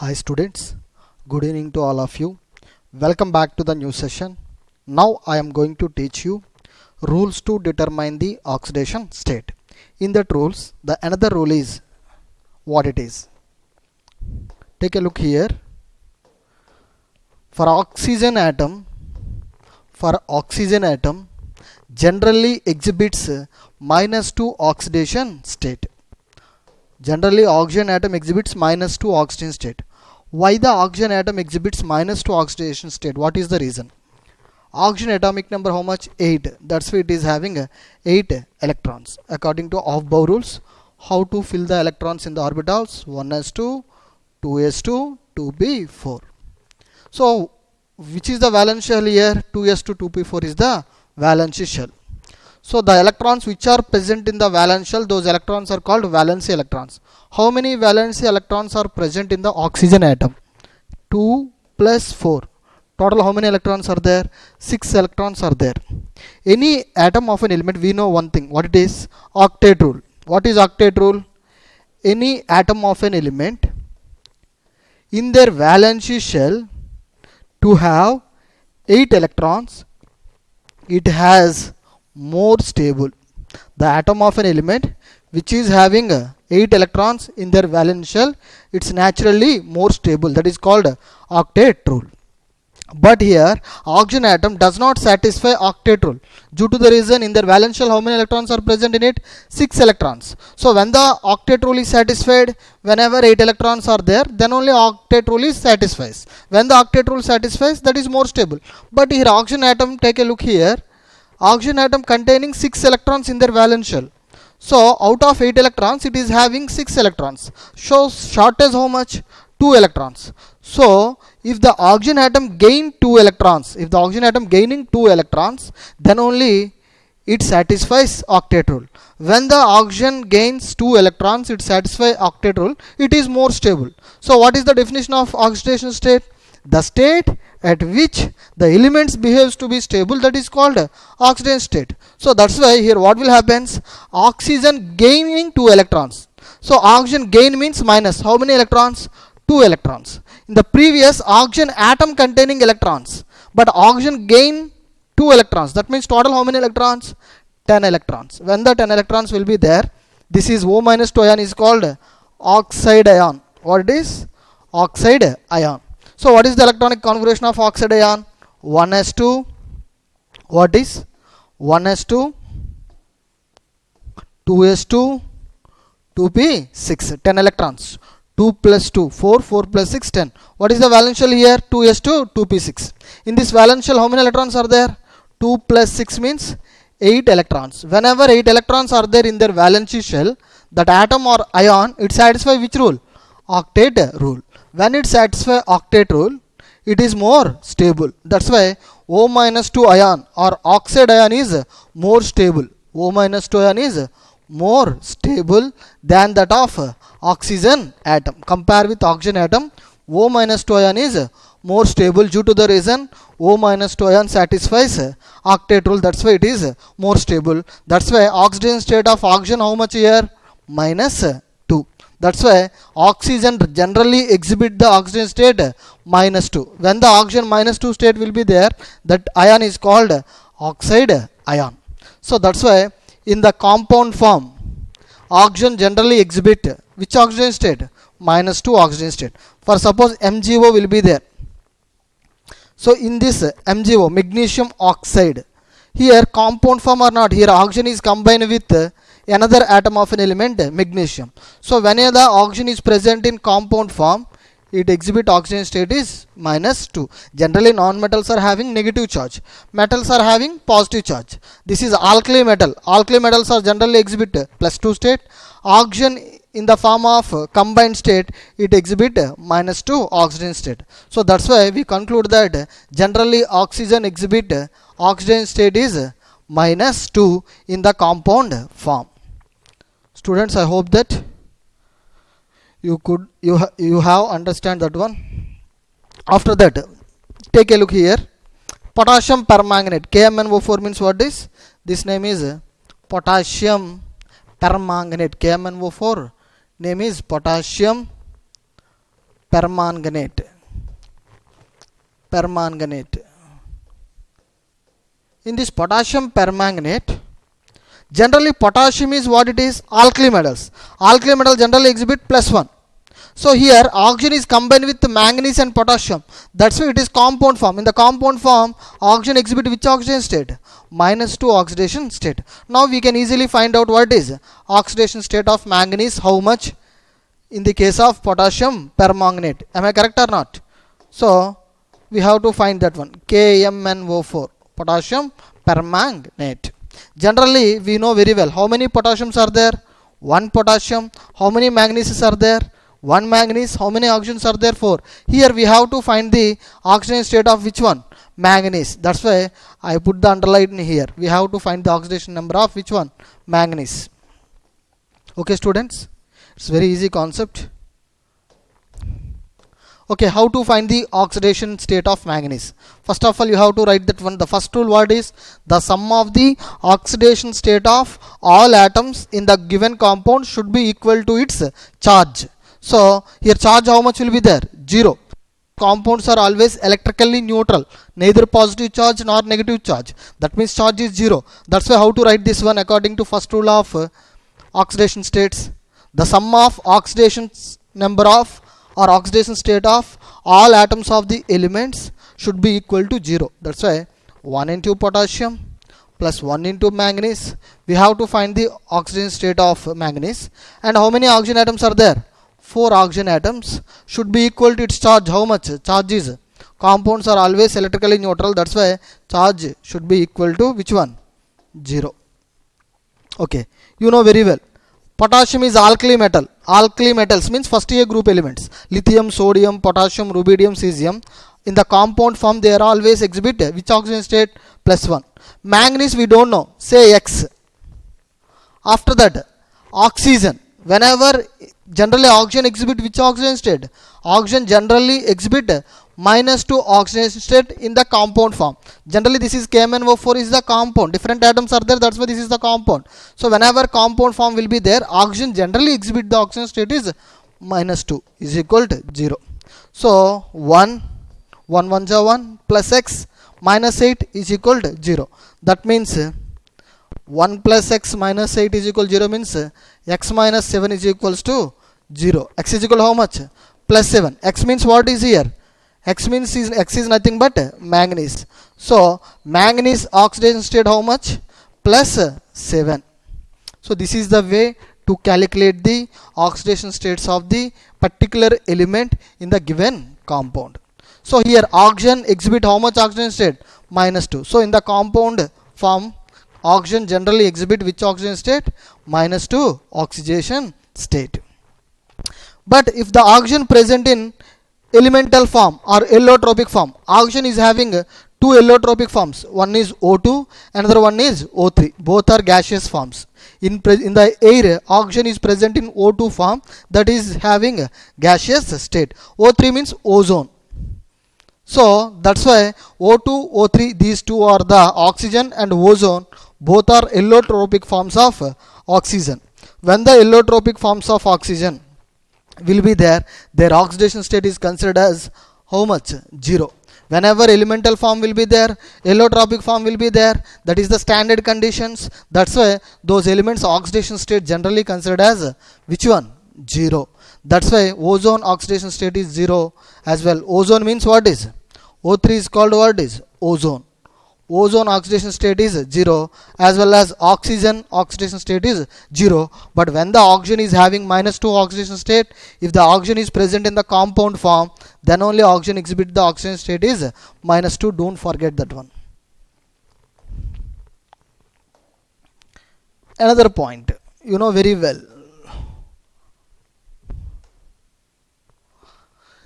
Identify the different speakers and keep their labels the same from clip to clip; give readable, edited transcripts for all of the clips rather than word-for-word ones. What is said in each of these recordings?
Speaker 1: Hi students, good evening to all of you. Welcome back to the new session. Now I am going to teach you rules to determine the oxidation state. In that rules, the another rule is what it is. Take a look here. For oxygen atom generally exhibits -2 oxidation state. Generally oxygen atom exhibits -2 oxidation state. Why the oxygen atom exhibits -2 oxidation state? What is the reason? Oxygen atomic number how much? 8. That's why it is having 8 electrons. According to Aufbau rules, how to fill the electrons in the orbitals? 1s2, 2s2, 2p4. So which is the valence shell here? 2s2, 2p4 is the valence shell. So the electrons which are present in the valence shell, those electrons are called valency electrons. How many valency electrons are present in the oxygen atom? 2 plus 4. Total how many electrons are there? 6 electrons are there. Any atom of an element, we know one thing. What it is? Octet rule. What is octet rule? Any atom of an element in their valency shell to have 8 electrons, it has more stable. The atom of an element which is having 8 electrons in their valence shell, it's naturally more stable. That is called octet rule. But here oxygen atom does not satisfy octet rule. Due to the reason, in their valence shell how many electrons are present in it? 6 electrons. So when the octet rule is satisfied, whenever 8 electrons are there, then only octet rule is satisfies. When the octet rule satisfies, that is more stable. But here oxygen atom, take a look here. Oxygen atom containing 6 electrons in their valence shell. So out of 8 electrons, it is having 6 electrons. So shortage how much? 2 electrons. So if the oxygen atom gain 2 electrons, if the oxygen atom gaining 2 electrons, then only it satisfies octet rule. When the oxygen gains 2 electrons, it satisfies octet rule. It is more stable. So what is the definition of oxidation state? The state at which the elements behaves to be stable, that is called oxidation state. So that's why here what will happens? Oxygen gaining 2 electrons. So oxygen gain means minus how many electrons? 2 electrons. In the previous, oxygen atom containing electrons, but oxygen gain 2 electrons. That means total how many electrons? 10 electrons. When the 10 electrons will be there, this is O minus 2 ion is called oxide ion. What it is? Oxide ion. So what is the electronic configuration of oxide ion? 1s2. What is? 1s2, 2s2, 2p6. 10 electrons. 2 plus 2, 4, 4 plus 6, 10. What is the valence shell here? 2s2, 2p6. In this valence shell, how many electrons are there? 2 plus 6 means 8 electrons. Whenever 8 electrons are there in their valency shell, that atom or ion, it satisfies which rule? Octet rule. When it satisfies octet rule, it is more stable. That's why O minus 2 ion or oxide ion is more stable. O minus 2 ion is more stable than that of oxygen atom. Compare with oxygen atom, O minus 2 ion is more stable due to the reason O minus 2 ion satisfies octet rule. That's why it is more stable. That's why oxidation state of oxygen how much here? -2. That's why oxygen generally exhibit the oxygen state -2. When the oxygen -2 state will be there, that ion is called oxide ion. So that's why in the compound form, oxygen generally exhibit which oxygen state? -2 oxygen state. For suppose MgO will be there. So in this MgO, magnesium oxide, here compound form or not, here oxygen is combined with another atom of an element, magnesium. So whenever the oxygen is present in compound form, it exhibit oxygen state is -2. Generally non-metals are having negative charge. Metals are having positive charge. This is alkali metal. Alkali metals are generally exhibit +2 state. Oxygen in the form of combined state, it exhibit -2 oxygen state. So that's why we conclude that generally oxygen exhibit oxygen state is -2 in the compound form. Students, I hope that you have understand that one. After that, take a look here. Potassium permanganate, KMnO4 means what is? This name is potassium permanganate. KMnO4 name is potassium permanganate. In this potassium permanganate, generally potassium is what it is? Alkali metals. Alkali metal generally exhibit +1. So here oxygen is combined with manganese and potassium. That's why it is compound form. In the compound form, oxygen exhibit which oxidation state? -2 oxidation state. Now we can easily find out what is oxidation state of manganese. How much? In the case of potassium permanganate. Am I correct or not? So we have to find that one. KMnO4, potassium permanganate. Generally we know very well how many potassiums are there? 1 potassium. How many manganeses are there? 1 manganese. How many oxygens are there? 4. Here we have to find the oxidation state of which one? Manganese. That's why I put the underline here. We have to find the oxidation number of which one? Manganese. Okay students, it's very easy concept. Okay, how to find the oxidation state of manganese? First of all, you have to write that one. The first rule what is? The sum of the oxidation state of all atoms in the given compound should be equal to its charge. So here charge how much will be there? 0. Compounds are always electrically neutral, neither positive charge nor negative charge. That means charge is 0. That's why how to write this one according to first rule of oxidation states. The sum of oxidation number of or oxidation state of all atoms of the elements should be equal to 0. That's why 1 into potassium plus 1 into manganese. We have to find the oxidation state of manganese. And how many oxygen atoms are there? 4 oxygen atoms should be equal to its charge. How much? Charge is, compounds are always electrically neutral. That's why charge should be equal to which one? 0. Okay, you know very well. Potassium is alkali metal. Alkali metals means first year group elements. Lithium, sodium, potassium, rubidium, cesium. In the compound form they are always exhibit which oxidation state? +1. Manganese we don't know. Say X. After that, oxygen. Whenever generally oxygen exhibit which oxidation state? Oxygen generally exhibit -2 oxidation state in the compound form. Generally this is KMnO4 is the compound. Different atoms are there, that's why this is the compound. So whenever compound form will be there, oxygen generally exhibit the oxidation state is -2 is equal to 0. So 1 1 1 plus x minus 8 is equal to 0. That means 1 plus x minus 8 is equal to 0 means x minus 7 is equals to 0. X is equal to how much? +7. X means what is here? X means X is nothing but manganese. So manganese oxidation state how much? +7. So this is the way to calculate the oxidation states of the particular element in the given compound. So here oxygen exhibit how much oxidation state? -2. So in the compound form, oxygen generally exhibit which oxidation state? -2 oxidation state. But if the oxygen present in elemental form or allotropic form, oxygen is having 2 allotropic forms. One is O2, another one is O3. Both are gaseous forms. In the air, oxygen is present in O2 form, that is having gaseous state. O3 means ozone. So that's why O2, O3, these two are the oxygen and ozone. Both are allotropic forms of oxygen. When the allotropic forms of oxygen will be there, their oxidation state is considered as how much? 0. Whenever elemental form will be there, allotropic form will be there. That is the standard conditions. That's why those elements oxidation state generally considered as which one? 0. That's why ozone oxidation state is 0 as well. Ozone means what is? O3 is called what is? Ozone. Ozone oxidation state is 0 as well as oxygen oxidation state is 0. But when the oxygen is having -2 oxidation state, if the oxygen is present in the compound form, then only oxygen exhibit the oxidation state is -2. Don't forget that one. Another point, you know very well.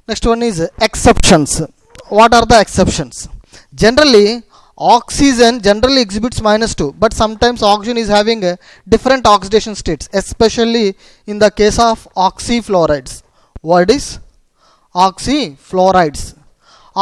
Speaker 1: Next one is exceptions. What are the exceptions? Generally, oxygen generally exhibits -2, but sometimes oxygen is having different oxidation states, especially in the case of oxyfluorides. What is oxyfluorides?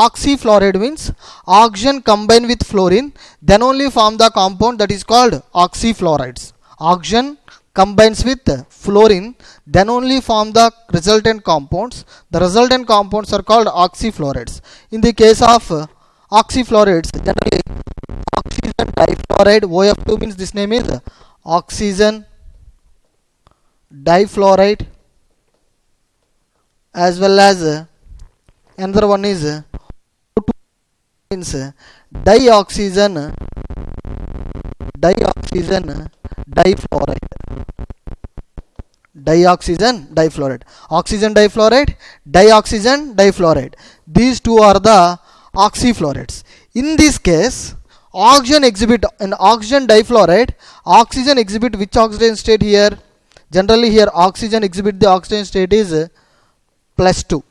Speaker 1: Oxyfluoride means oxygen combined with fluorine, then only form the compound that is called oxyfluorides. Oxygen combines with fluorine, then only form the resultant compounds. The resultant compounds are called oxyfluorides. In the case of oxyfluorides, generally oxygen difluoride, OF2 means this name is oxygen difluoride, as well as another one is O2 means dioxygen difluoride. Oxygen difluoride, dioxygen difluoride. These two are the oxyfluorides. In this case, oxygen exhibit an oxygen difluoride. Oxygen exhibit which oxidation state here? Generally here oxygen exhibit the oxidation state is +2.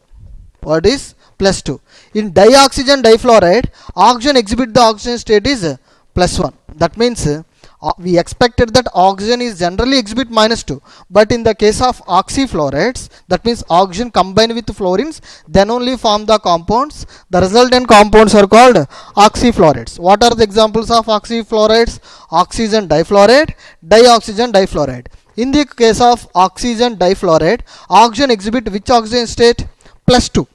Speaker 1: What is +2? In dioxygen difluoride, oxygen exhibit the oxidation state is +1. That means we expected that oxygen is generally exhibit -2, but in the case of oxyfluorides, that means oxygen combined with fluorines, then only form the compounds. The resultant compounds are called oxyfluorides. What are the examples of oxyfluorides? Oxygen difluoride, dioxygen difluoride. In the case of oxygen difluoride, oxygen exhibit which oxygen state? +2.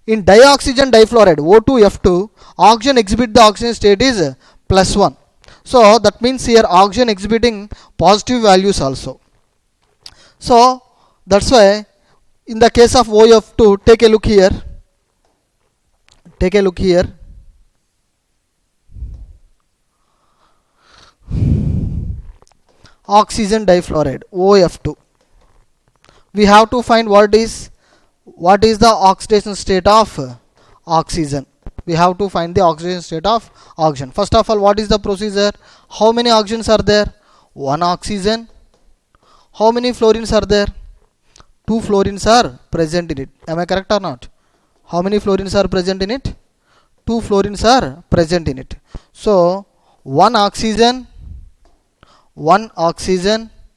Speaker 1: In dioxygen difluoride, O2F2, oxygen exhibit the oxygen state is +1. So that means here oxygen exhibiting positive values also. So that's why in the case of OF2, take a look here. Oxygen difluoride, OF2. We have to find what is the oxidation state of oxygen. We have to find the oxidation state of oxygen. First of all, what is the procedure? How many oxygens are there? One oxygen. How many fluorines are there? Two fluorines are present in it. Am I correct or not? How many fluorines are present in it? Two fluorines are present in it. So one oxygen,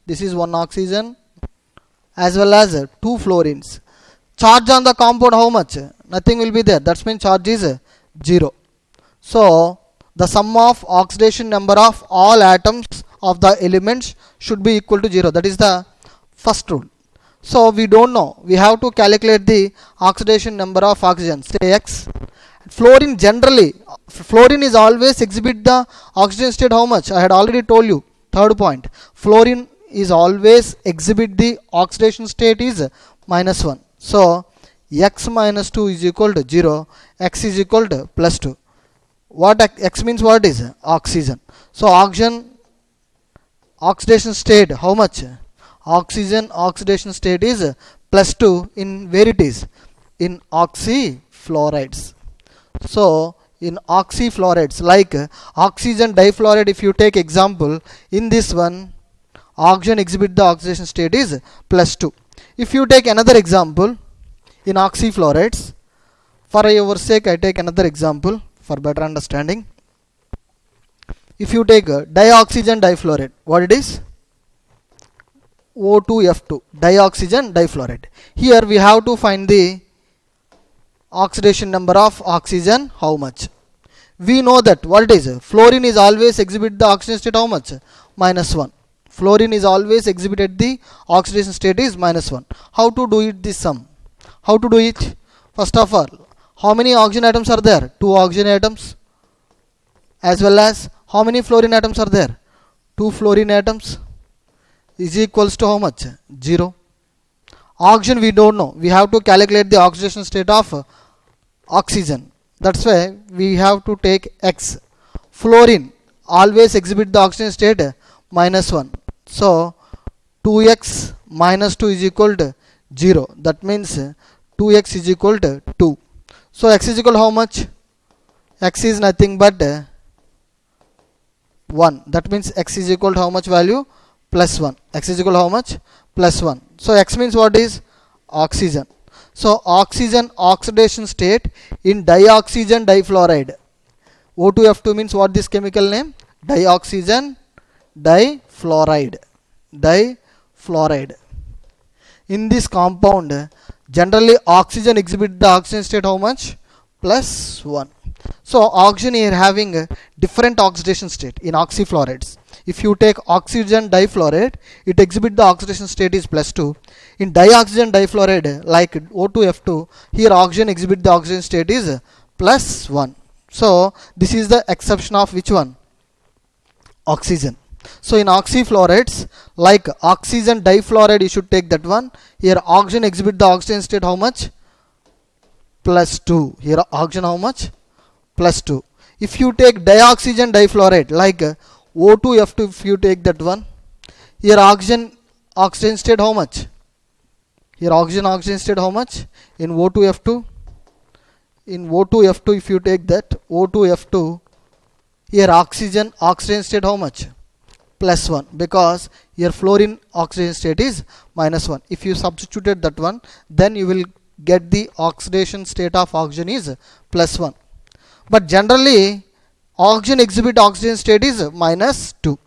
Speaker 1: this is one oxygen, as well as two fluorines. Charge on the compound how much? Nothing will be there. That means charge is 0. So the sum of oxidation number of all atoms of the elements should be equal to 0. That is the first rule. So we don't know. We have to calculate the oxidation number of oxygen. Say X. Fluorine generally, fluorine is always exhibit the oxygen state how much? I had already told you. Third point. Fluorine is always exhibit the oxidation state is -1. So X -2 is equal to 0. X is equal to +2. What X means? What is oxygen? So oxygen oxidation state how much? Oxygen oxidation state is +2. In where it is? In oxyfluorides. So in oxyfluorides, like oxygen difluoride, if you take example, in this one oxygen exhibit the oxidation state is +2. If you take another example in oxyfluorides, for your sake I take another example for better understanding. If you take dioxygen difluoride, what it is? O2F2, dioxygen difluoride. Here we have to find the oxidation number of oxygen how much? We know that what it is? Fluorine is always exhibit the oxidation state how much? -1. Fluorine is always exhibited the oxidation state is -1. How to do it this sum? How to do it? First of all, how many oxygen atoms are there? 2 oxygen atoms. As well as how many fluorine atoms are there? 2 fluorine atoms. Is equals to how much? 0. Oxygen we don't know. We have to calculate the oxidation state of oxygen. That's why we have to take X. Fluorine always exhibit the oxygen state -1. So 2x -2 is equal to 0. That means 2x is equal to 2. So x is equal to how much? X is nothing but 1. That means x is equal to how much value? +1. X is equal to how much? +1. So x means what is? Oxygen. So oxygen oxidation state in dioxygen difluoride. O2F2 means what this chemical name? Dioxygen difluoride. In this compound, generally oxygen exhibit the oxidation state how much? +1. So oxygen here having a different oxidation state in oxyfluorides. If you take oxygen difluoride, it exhibit the oxidation state is +2. In dioxygen difluoride like O2F2, here oxygen exhibit the oxidation state is +1. So this is the exception of which one? Oxygen. So in oxyfluorides like oxygen difluoride, you should take that one. Here oxygen exhibit the oxidation state how much? +2. Here oxygen how much? +2. If you take dioxygen difluoride like O2F2, if you take that one, here oxygen state how much? Here oxygen state how much? In O2F2, if you take that O2F2, here oxygen state how much? +1, because here fluorine oxidation state is -1. If you substituted that one, then you will get the oxidation state of oxygen is +1. But generally oxygen exhibit oxidation state is -2.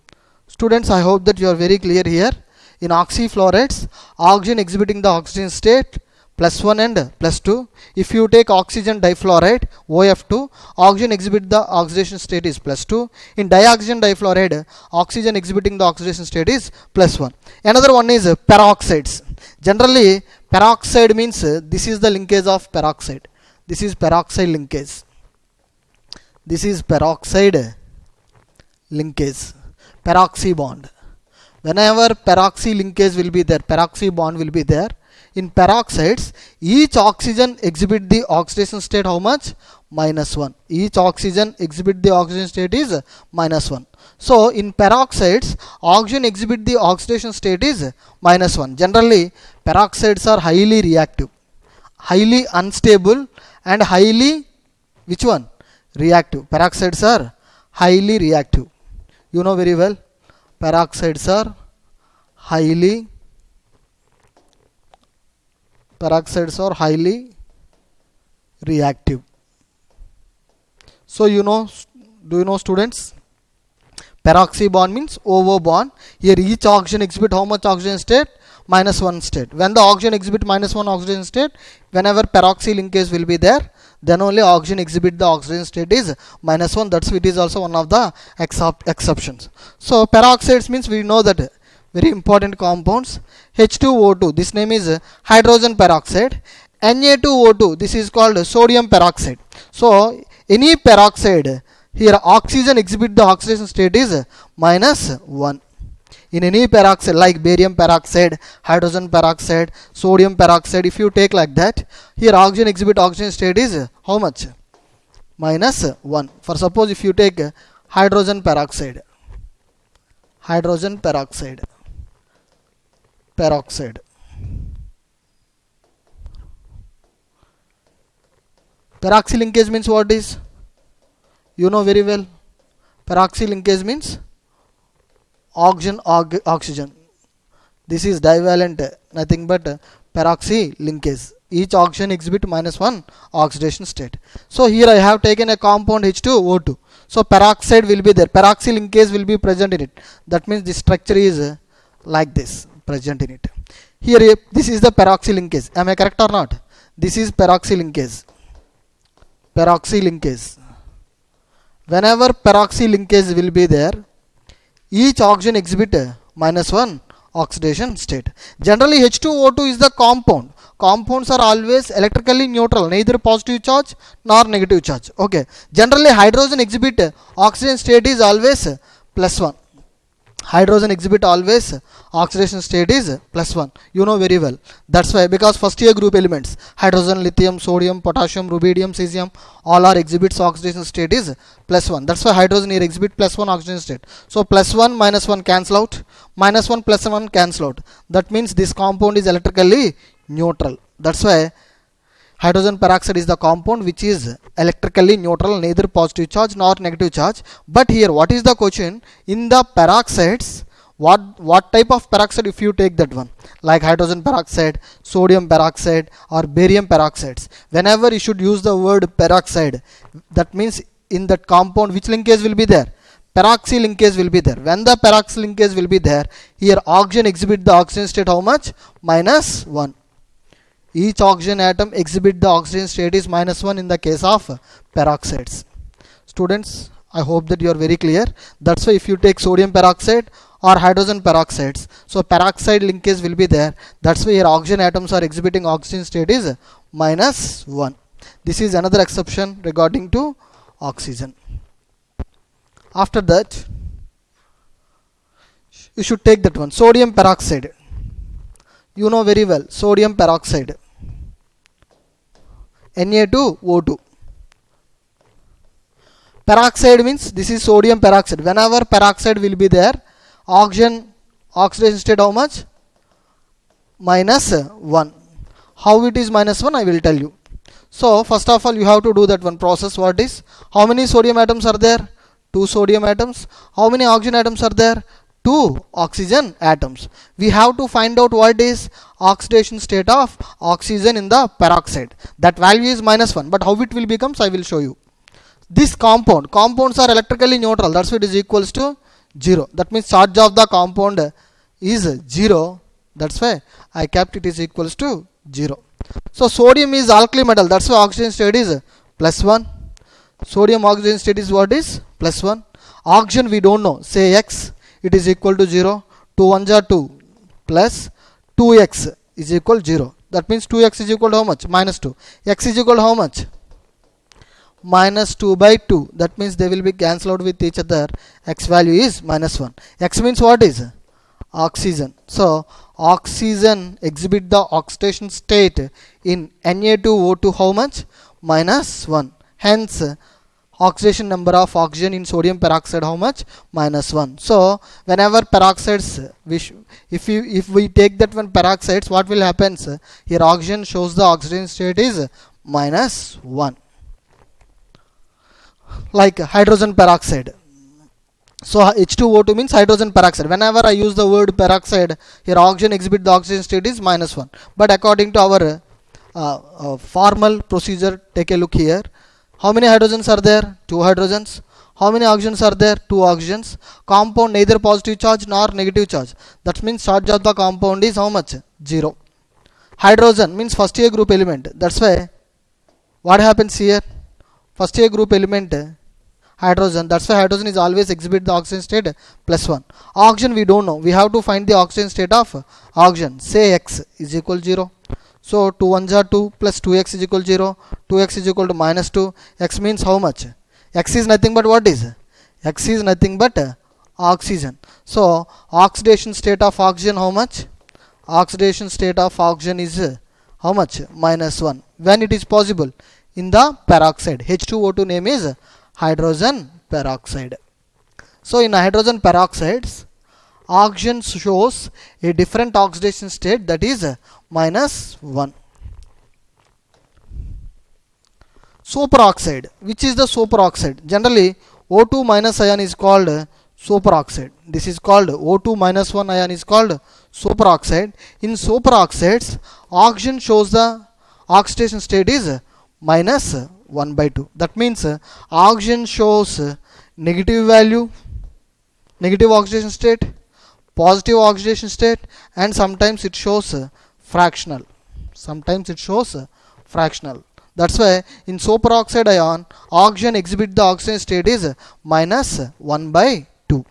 Speaker 1: Students, I hope that you are very clear here. In oxyfluorides, oxygen exhibiting the oxygen state +1 and +2. If you take oxygen difluoride OF2, oxygen exhibit the oxidation state is +2. In dioxygen difluoride, oxygen exhibiting the oxidation state is +1. Another one is peroxides. Generally peroxide means this is the linkage of peroxide. This is peroxide linkage. This is peroxide linkage, peroxy bond. Whenever peroxy linkage will be there, peroxy bond will be there. In peroxides, each oxygen exhibit the oxidation state how much? -1. Each oxygen exhibit the oxidation state is -1. So in peroxides, oxygen exhibit the oxidation state is -1. Generally peroxides are highly reactive, highly unstable, and highly which one? Reactive. Peroxides are highly reactive. You know very well, peroxides are highly reactive. So do you know students? Peroxy bond means OO bond. Here each oxygen exhibit how much oxygen state? -1 state. When the oxygen exhibit -1 oxygen state, whenever peroxy linkage will be there, then only oxygen exhibit the oxygen state is -1. That's it is also one of the exceptions. So peroxides means we know that very important compounds. H2O2, this name is hydrogen peroxide. Na2O2, this is called sodium peroxide. So any peroxide, here oxygen exhibit the oxidation state is -1. In any peroxide like barium peroxide, hydrogen peroxide, sodium peroxide, if you take like that, here oxygen exhibit oxygen state is how much? -1. For suppose if you take hydrogen peroxide, peroxy linkage means what is? You know very well. Peroxy linkage means oxygen. This is divalent, nothing but peroxy linkage. Each oxygen exhibit -1 oxidation state. So here I have taken a compound H2O2. So peroxide will be there. Peroxy linkage will be present in it. That means the structure is like this, present in it. Here this is the peroxy linkage. Am I correct or not? This is peroxy linkage. Whenever peroxy linkage will be there, each oxygen exhibit -1 oxidation state. Generally H2O2 is the compound. Compounds are always electrically neutral, neither positive charge nor negative charge. Okay. Generally hydrogen exhibit oxygen state is always +1. Hydrogen exhibit always oxidation state is +1. You know very well. That's why, because first year group elements, hydrogen, lithium, sodium, potassium, rubidium, cesium, all are exhibits oxidation state is +1. That's why hydrogen here exhibit +1 oxidation state. So +1 -1 cancel out, -1 +1 cancel out. That means this compound is electrically neutral. That's why hydrogen peroxide is the compound which is electrically neutral, neither positive charge nor negative charge. But here what is the question? In the peroxides, what type of peroxide if you take that one? Like hydrogen peroxide, sodium peroxide, or barium peroxides. Whenever you should use the word peroxide, that means in that compound which linkage will be there? Peroxy linkage will be there. When the peroxy linkage will be there, here oxygen exhibit the oxygen state how much? -1. Each oxygen atom exhibit the oxygen state is -1 in the case of peroxides. Students, I hope that you are very clear. That's why if you take sodium peroxide or hydrogen peroxides, so peroxide linkage will be there. That's why here oxygen atoms are exhibiting oxygen state is -1. This is another exception regarding to oxygen. After that, you should take that one, sodium peroxide. You know very well, sodium peroxide, Na2O2. Peroxide means this is sodium peroxide. Whenever peroxide will be there, oxidation state how much? -1. How it is -1 I will tell you. So first of all you have to do that one process. What is, how many sodium atoms are there? 2 sodium atoms. How many oxygen atoms are there? 2 oxygen atoms. We have to find out what is oxidation state of oxygen in the peroxide. That value is -1, but how it will becomes I will show you. This compounds are electrically neutral, that's why it is equals to 0. That means charge of the compound is 0, that's why I kept it is equals to 0. So sodium is alkali metal, that's why oxygen state is +1. Sodium oxygen state is what is? +1. Oxygen we don't know, say X, it is equal to 0. 2 1s are 2 plus 2x is equal to 0. That means 2x is equal to how much? -2. X is equal to how much? -2/2. That means they will be cancelled out with each other. X value is -1. X means what is? Oxygen. So oxygen exhibit the oxidation state in Na2O2 how much? -1. Hence oxidation number of oxygen in sodium peroxide how much? -1. So whenever peroxides, if we take that one peroxides, what will happen? Here oxygen shows the oxidation state is -1. Like hydrogen peroxide. So H2O2 means hydrogen peroxide. Whenever I use the word peroxide, here oxygen exhibit the oxygen state is -1. But according to our formal procedure, take a look here. How many hydrogens are there? 2 hydrogens. How many oxygens are there? 2 oxygens. Compound neither positive charge nor negative charge. That means charge of the compound is how much? 0. Hydrogen means first A group element. That's why what happens here? First A group element hydrogen. That's why hydrogen is always exhibit the oxygen state +1. Oxygen we don't know. We have to find the oxygen state of oxygen. Say X is equal to 0. So 2 1s are 2 plus 2x is equal to 0. 2x is equal to -2. X means how much? X is nothing but what is? X is nothing but oxygen. So oxidation state of oxygen how much? Oxidation state of oxygen is how much? -1. When it is possible? In the peroxide. H2O2 name is hydrogen peroxide. So in hydrogen peroxides, oxygen shows a different oxidation state, that is -1. Superoxide. Which is the superoxide? Generally O2 minus ion is called superoxide. This is called O2 minus 1 ion is called superoxide. In superoxides, oxygen shows the oxidation state is -1/2. That means oxygen shows negative value, negative oxidation state, positive oxidation state, and sometimes it shows fractional. Sometimes it shows fractional. That's why in superoxide ion, oxygen exhibit the oxidation state is -1/2.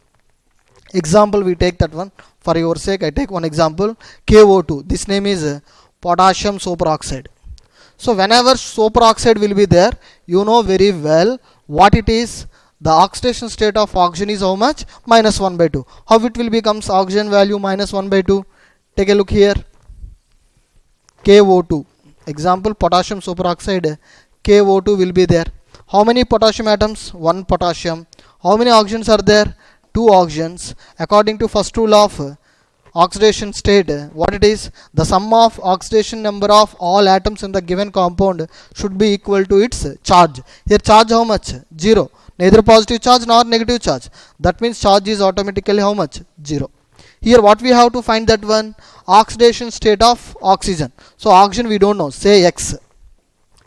Speaker 1: Example we take that one. For your sake, I take one example. KO2. This name is potassium superoxide. So whenever superoxide will be there, you know very well what it is. The oxidation state of oxygen is how much? -1/2. How it will becomes oxygen value -1/2? Take a look here. KO2. Example potassium superoxide. KO2 will be there. How many potassium atoms? 1 potassium. How many oxygens are there? 2 oxygens. According to first rule of oxidation state, what it is? The sum of oxidation number of all atoms in the given compound should be equal to its charge. Here charge how much? 0. Neither positive charge nor negative charge. That means charge is automatically how much? 0. Here what we have to find that one? Oxidation state of oxygen. So oxygen we don't know. Say X.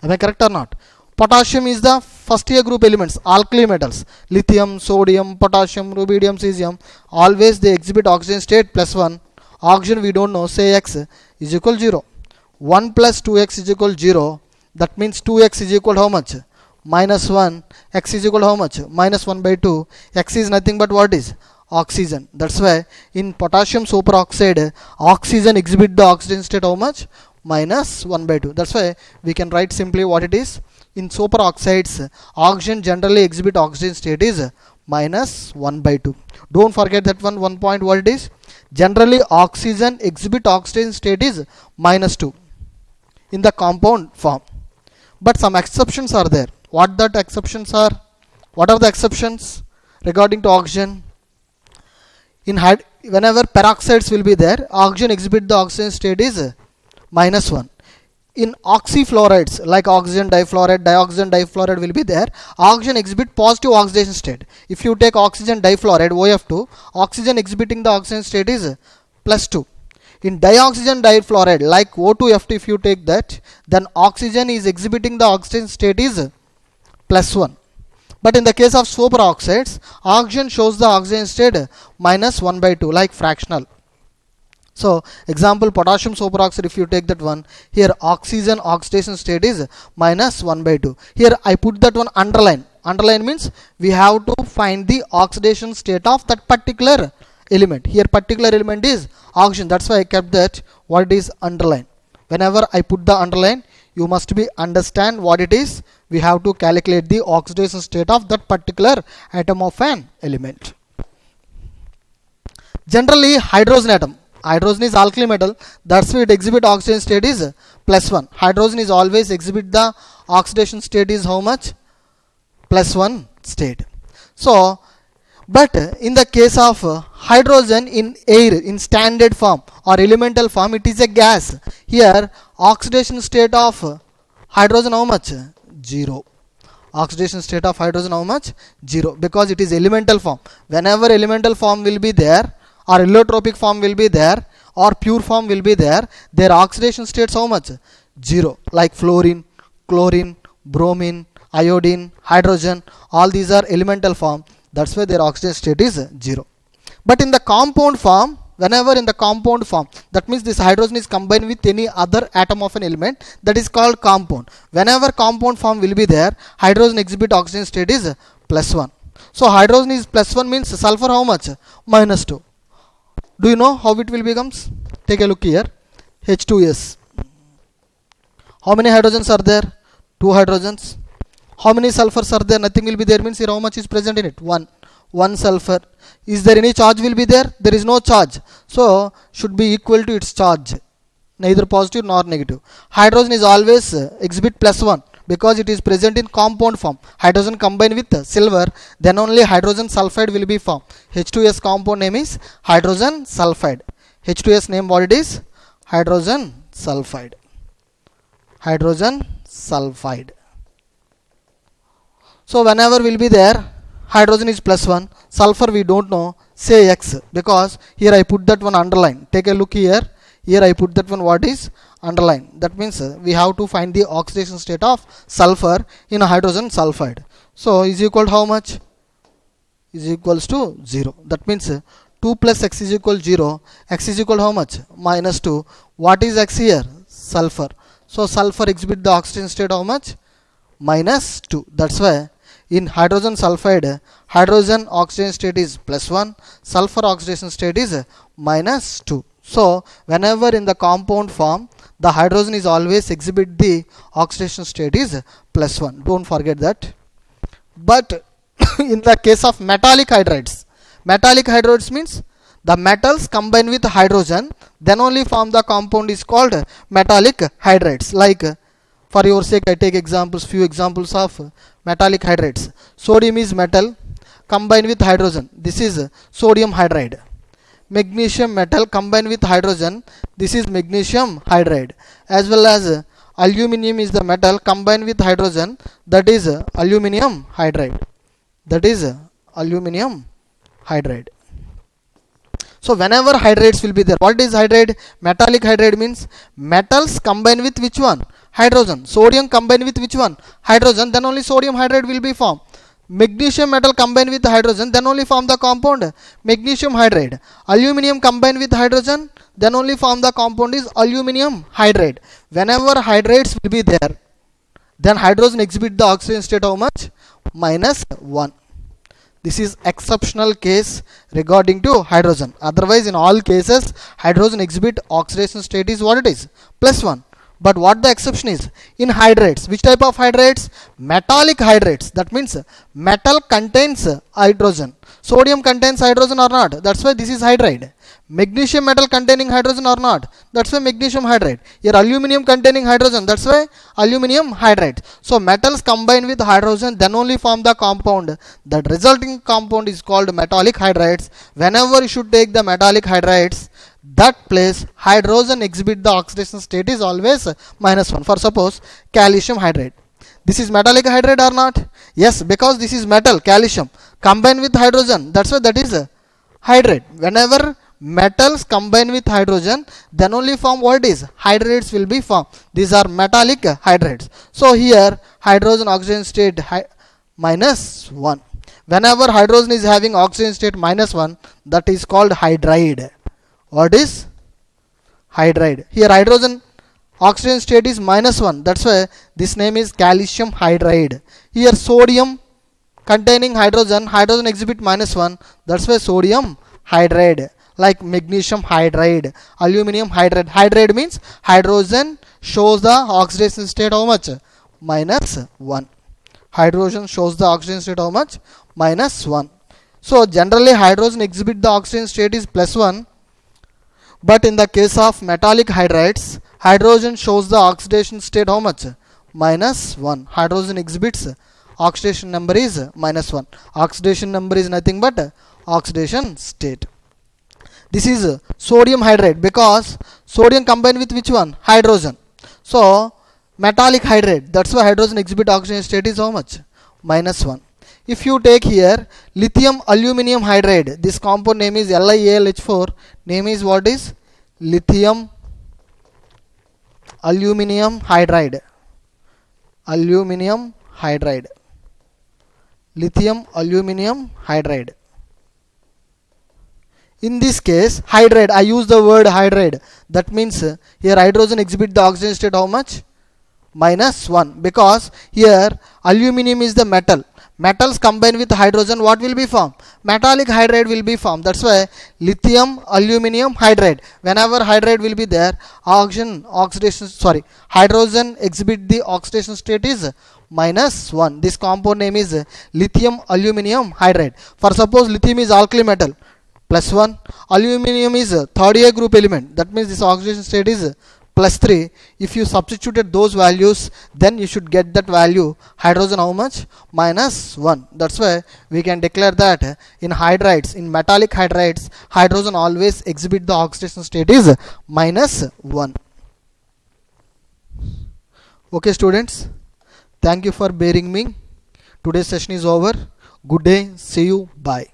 Speaker 1: Am I correct or not? Potassium is the first A group elements, alkali metals. Lithium, sodium, potassium, rubidium, cesium. Always they exhibit oxygen state +1. Oxygen we don't know. Say X is equal to 0. 1 plus 2x is equal to 0. That means 2x is equal to how much? minus 1, X is equal to how much? Minus 1 by 2. X is nothing but what is? Oxygen. That's why in potassium superoxide, oxygen exhibit the oxygen state how much? Minus 1 by 2. That's why we can write simply what it is. In superoxides, oxygen generally exhibit oxygen state is minus 1 by 2. Don't forget that one point what it is. Generally oxygen exhibit oxygen state is minus 2 in the compound form. But some exceptions are there. What that exceptions are? What are the exceptions regarding to oxygen? Whenever peroxides will be there, oxygen exhibit the oxygen state is minus 1. In oxyfluorides like oxygen difluoride, dioxygen difluoride will be there, oxygen exhibit positive oxidation state. If you take oxygen difluoride OF2, oxygen exhibiting the oxygen state is plus 2. In dioxygen difluoride like O2F2, if you take that, then oxygen is exhibiting the oxygen state is plus 1. But in the case of superoxides, oxygen shows the oxygen state minus 1 by 2 like fractional. So example potassium superoxide, if you take that one, here oxygen oxidation state is minus 1 by 2. Here I put that one underline. Underline means we have to find the oxidation state of that particular element. Here particular element is oxygen. That's why I kept that what is underline. Whenever I put the underline, you must be understand what it is. We have to calculate the oxidation state of that particular atom of an element. Generally hydrogen atom. Hydrogen is alkali metal. That's why it exhibit oxidation state is plus 1. Hydrogen is always exhibit the oxidation state is how much? Plus 1 state. So, but in the case of hydrogen in air in standard form or elemental form, it is a gas. Here oxidation state of hydrogen how much? 0. Oxidation state of hydrogen how much? 0, because it is elemental form. Whenever elemental form will be there or allotropic form will be there or pure form will be there, their oxidation states how much? 0. Like fluorine, chlorine, bromine, iodine, hydrogen, all these are elemental form. That's why their oxidation state is 0. But in the compound form, whenever in the compound form, that means this hydrogen is combined with any other atom of an element, that is called compound. Whenever compound form will be there, hydrogen exhibit oxygen state is plus 1. So hydrogen is plus 1 means sulfur how much? Minus 2. Do you know how it will becomes? Take a look here. H2S. How many hydrogens are there? 2 hydrogens. How many sulfurs are there? Nothing will be there means here how much is present in it? 1. 1 sulfur. Is there any charge will be there? There is no charge. So should be equal to its charge. Neither positive nor negative. Hydrogen is always exhibit plus 1 because it is present in compound form. Hydrogen combined with silver, then only hydrogen sulfide will be formed. H2S compound name is hydrogen sulfide. H2S name what it is? Hydrogen sulfide. Hydrogen sulfide. So whenever will be there, hydrogen is plus 1, sulfur we don't know, say X, because here I put that one underline. Take a look here. Here I put that one what is underline. That means we have to find the oxidation state of sulfur in a hydrogen sulfide. So is equal to how much? Is equals to 0. That means 2 plus X is equal to 0. X is equal to how much? Minus 2. What is X here? Sulfur. So sulfur exhibit the oxidation state how much? Minus 2. That's why in hydrogen sulfide, hydrogen oxidation state is plus 1, sulfur oxidation state is minus 2. So whenever in the compound form, the hydrogen is always exhibit the oxidation state is plus 1. Don't forget that. But in the case of metallic hydrides means the metals combine with hydrogen, then only form the compound is called metallic hydrides. Like for your sake I take examples, few examples of metallic hydrides. Sodium is metal combined with hydrogen. This is sodium hydride. Magnesium metal combined with hydrogen. This is magnesium hydride. As well as aluminum is the metal combined with hydrogen. That is aluminum hydride. That is aluminum hydride. So whenever hydrides will be there, what is hydride? Metallic hydride means metals combined with which one? Hydrogen. Sodium combined with which one? Hydrogen. Then only sodium hydride will be formed. Magnesium metal combined with hydrogen, then only form the compound magnesium hydride. Aluminum combined with hydrogen, then only form the compound is aluminum hydride. Whenever hydrides will be there, then hydrogen exhibit the oxidation state how much? -1. This is exceptional case regarding to hydrogen. Otherwise, in all cases, hydrogen exhibit oxidation state is what it is? +1. But what the exception is? In hydrates. Which type of hydrates? Metallic hydrates. That means metal contains hydrogen. Sodium contains hydrogen or not? That's why this is hydride. Magnesium metal containing hydrogen or not? That's why magnesium hydride. Here aluminum containing hydrogen. That's why aluminum hydride. So metals combine with hydrogen, then only form the compound. That resulting compound is called metallic hydrides. Whenever you should take the metallic hydrides, that place hydrogen exhibit the oxidation state is always -1. For suppose calcium hydride. This is metallic hydride or not? Yes, because this is metal, calcium, combine with hydrogen. That's why that is hydride. Whenever metals combine with hydrogen, then only form what is? Hydrates will be formed. These are metallic hydrides. So here hydrogen oxygen state -1. Whenever hydrogen is having oxygen state -1, that is called hydride. What is? Hydride. Here hydrogen oxygen state is -1. That's why this name is calcium hydride. Here sodium containing hydrogen, hydrogen exhibit -1. That's why sodium hydride. Like magnesium hydride, aluminum hydride. Hydride means hydrogen shows the oxidation state how much? -1. Hydrogen shows the oxidation state how much? -1. So generally hydrogen exhibit the oxidation state is +1. But in the case of metallic hydrides, hydrogen shows the oxidation state how much? -1. Hydrogen exhibits oxidation number is -1. Oxidation number is nothing but oxidation state. This is sodium hydride because sodium combined with which one? Hydrogen. So metallic hydride. That's why hydrogen exhibit oxidation state is how much? -1. If you take here lithium aluminum hydride, this compound name is LiAlH4. Name is what is? Lithium aluminum hydride. Aluminum hydride. Lithium aluminum hydride. In this case, hydride, I use the word hydride. That means here hydrogen exhibit the oxidation state how much? -1. Because here aluminum is the metal. Metals combine with hydrogen, what will be formed? Metallic hydride will be formed. That's why lithium aluminum hydride. Whenever hydride will be there, hydrogen exhibit the oxidation state is -1. This compound name is lithium aluminum hydride. For suppose lithium is alkali metal, +1. Aluminum is a third A group element. That means this oxidation state is +3. If you substituted those values, then you should get that value. Hydrogen how much? -1. That's why we can declare that in hydrides, in metallic hydrides, hydrogen always exhibit the oxidation state is -1. Okay students, thank you for bearing me. Today's session is over. Good day. See you. Bye.